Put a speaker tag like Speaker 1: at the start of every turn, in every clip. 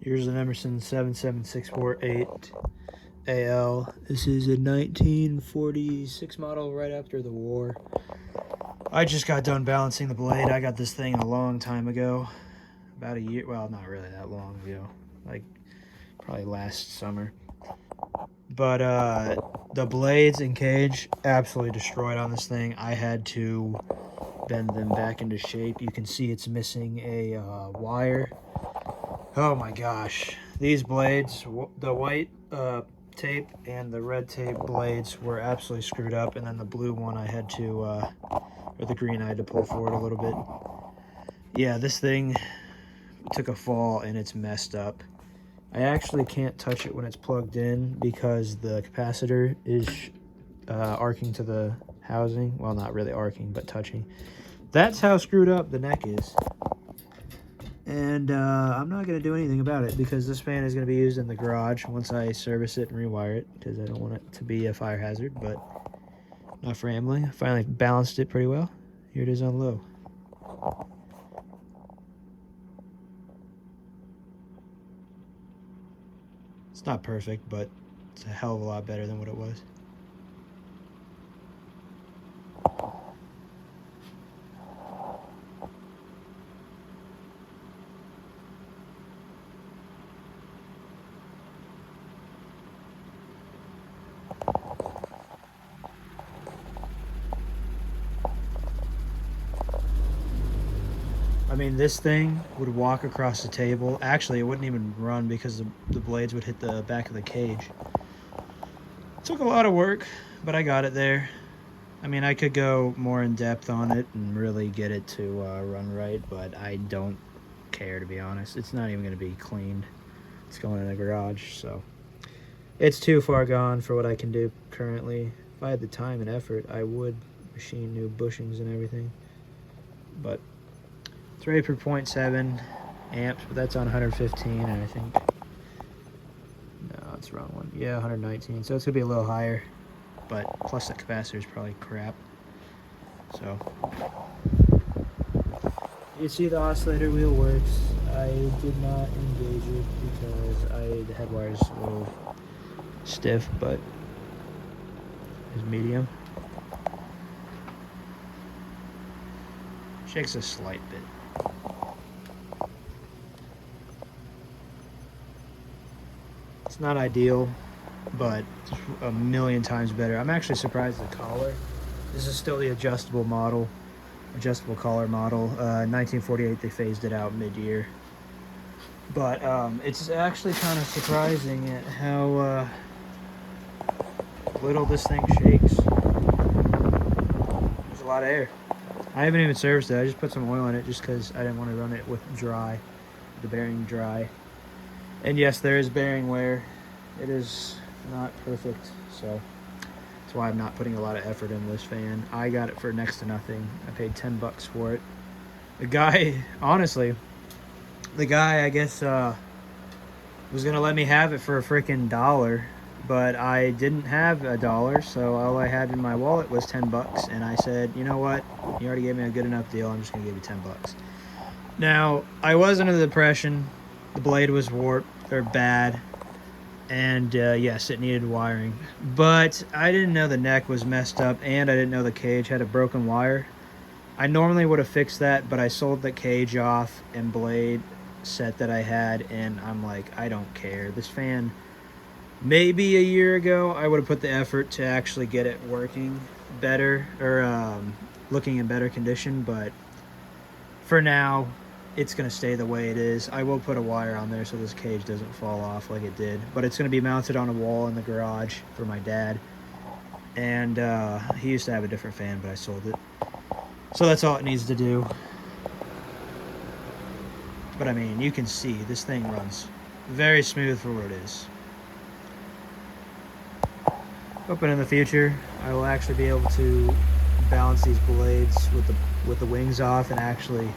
Speaker 1: Here's an Emerson 77648 AL. This is a 1946 model right after the war. I just got done balancing the blade. I got this thing a long time ago. About a year, well, not really that long ago. Like, probably last summer. But the blades and cage absolutely destroyed on this thing. I had to bend them back into shape. You can see it's missing a wire. Oh my gosh, these blades, the white tape and the red tape blades were absolutely screwed up, and then the blue one I had to, or the green I had to pull forward a little bit. Yeah, this thing took a fall and it's messed up. I actually can't touch it when it's plugged in because the capacitor is arcing to the housing. Well, not really arcing, but touching. That's how screwed up the neck is. And I'm not going to do anything about it because this fan is going to be used in the garage once I service it and rewire it, because I don't want it to be a fire hazard, but not for Emily. I finally balanced it pretty well. Here it is on low. It's not perfect, but it's a hell of a lot better than what it was. I mean, this thing would walk across the table. Actually, it wouldn't even run because the blades would hit the back of the cage. It took a lot of work, but I got it there. I mean, I could go more in depth on it and really get it to run right, but I don't care, to be honest. It's not even going to be cleaned. It's going in the garage, so it's too far gone for what I can do currently. If I had the time and effort, I would machine new bushings and everything, but it's rated for 0.7 amps, but that's on 115, and I think, no, it's the wrong one. Yeah, 119, so it's gonna be a little higher, but plus the capacitor is probably crap. So you see the oscillator wheel works. I did not engage it because the head wire is a little stiff, but it's medium. Shakes a slight bit. It's not ideal, but it's a million times better. I'm actually surprised at the collar. This is still the adjustable collar model. 1948, they phased it out mid-year. But it's actually kind of surprising at how little this thing shakes. There's a lot of air. I haven't even serviced it. I just put some oil in it just because I didn't want to run it with the bearing dry. And yes, there is bearing wear. It is not perfect, so that's why I'm not putting a lot of effort into this fan. I got it for next to nothing. I paid 10 bucks for it. The guy, honestly, I guess was gonna let me have it for a freaking $1, but I didn't have $1, so all I had in my wallet was 10 bucks, and I said, you know what? You already gave me a good enough deal. I'm just gonna give you 10 bucks. Now, I was under the impression the blade was warped or bad, and yes, it needed wiring, but I didn't know the neck was messed up, and I didn't know the cage had a broken wire. I normally would have fixed that, but I sold the cage off and blade set that I had, and I'm like, I don't care. This fan, maybe a year ago, I would have put the effort to actually get it working better, or looking in better condition, but for now, it's going to stay the way it is. I will put a wire on there so this cage doesn't fall off like it did, but it's going to be mounted on a wall in the garage for my dad, and he used to have a different fan, but I sold it, so that's all it needs to do. But I mean, you can see this thing runs very smooth for what it is. Hoping in the future I will actually be able to balance these blades with the wings off and actually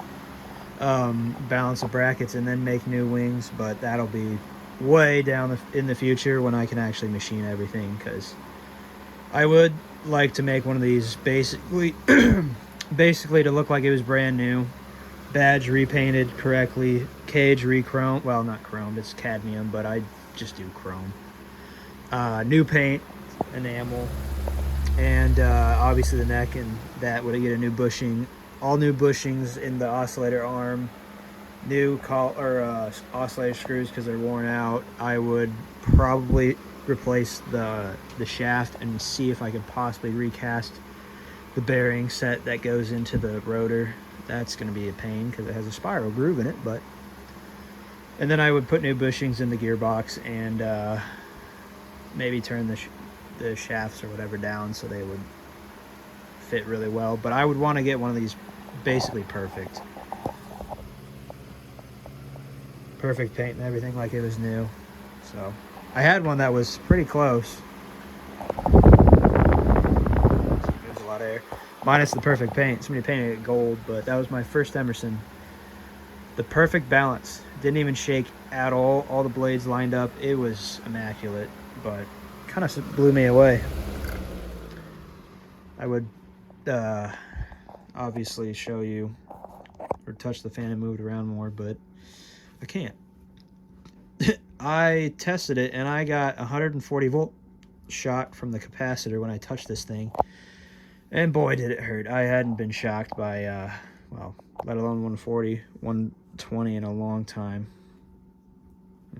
Speaker 1: balance the brackets and then make new wings, but that'll be way down in the future when I can actually machine everything, because I would like to make one of these basically to look like it was brand new, badge repainted correctly, cage re-chrome. Well, not chrome, it's cadmium, but I just do chrome. New paint, enamel, and obviously the neck and that would get a new bushing. All new bushings in the oscillator arm. New oscillator screws because they're worn out. I would probably replace the shaft and see if I could possibly recast the bearing set that goes into the rotor. That's going to be a pain because it has a spiral groove in it, and then I would put new bushings in the gearbox and maybe turn the shafts or whatever down so they would fit really well. But I would want to get one of these basically perfect paint and everything, like it was new. So I had one that was pretty close. There's a lot of air, minus the perfect paint. Somebody painted it gold, but that was my first Emerson. The perfect balance, didn't even shake at all the blades lined up. It was immaculate, but kind of blew me away. I would obviously show you or touch the fan and move it around more, but I can't. I tested it and I got 140 volt shock from the capacitor when I touched this thing, and boy did it hurt. I hadn't been shocked by well, let alone 140, 120 in a long time.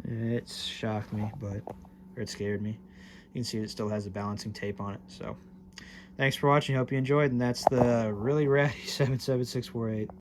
Speaker 1: It shocked me, or it scared me. You can see it still has the balancing tape on it. So thanks for watching, hope you enjoyed, and that's the really ratty 77648.